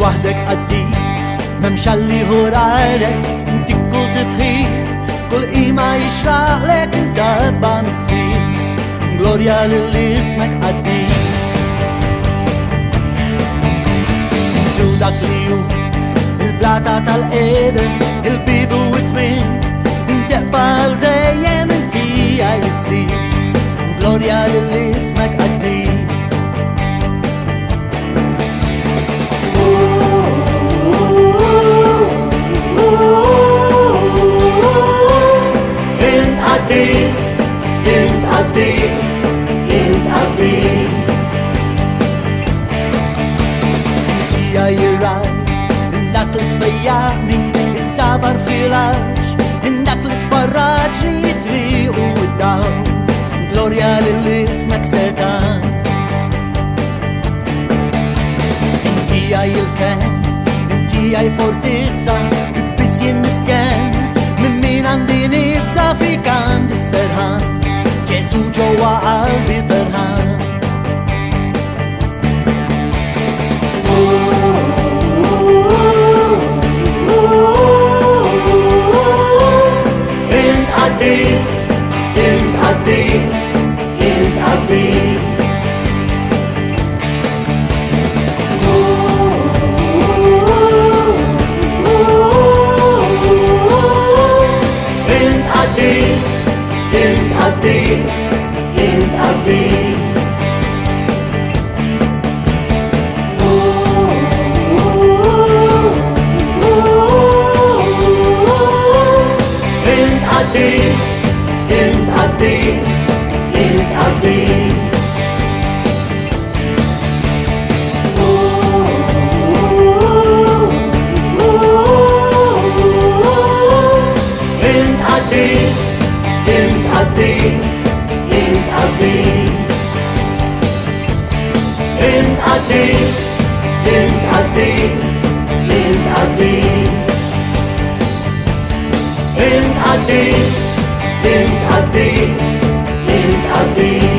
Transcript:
وحدك قديس ممشلي هورالك انت كل تفخير كل قيمة يشرح لك انت بمسير جلوريا للي اسمك قديس جودك ليوم البلاطة القدم البيض وتمين انت قبل دايم انت يصير جلوريا للي اسمك قديس قديس انت قديس انت قديس انت يا يراي انك لتفيقني الصبر في العرش انك لتفرجني طريق قدام جلوريا للي اسمك سيطان انت يا يلكان انت يا فورتيزا تكبس ينسكان من عندي نبزة فيك عند السرحان جيسو جوا قلبي فرحان انت قديس انت قديس انت قديس قديس انت قديس انت قديس انت قديس انت قديس انت قديس قديس انت قديس انت قديس انت قديس انت قديس انت قديس انت قديس انت قديس انت قديس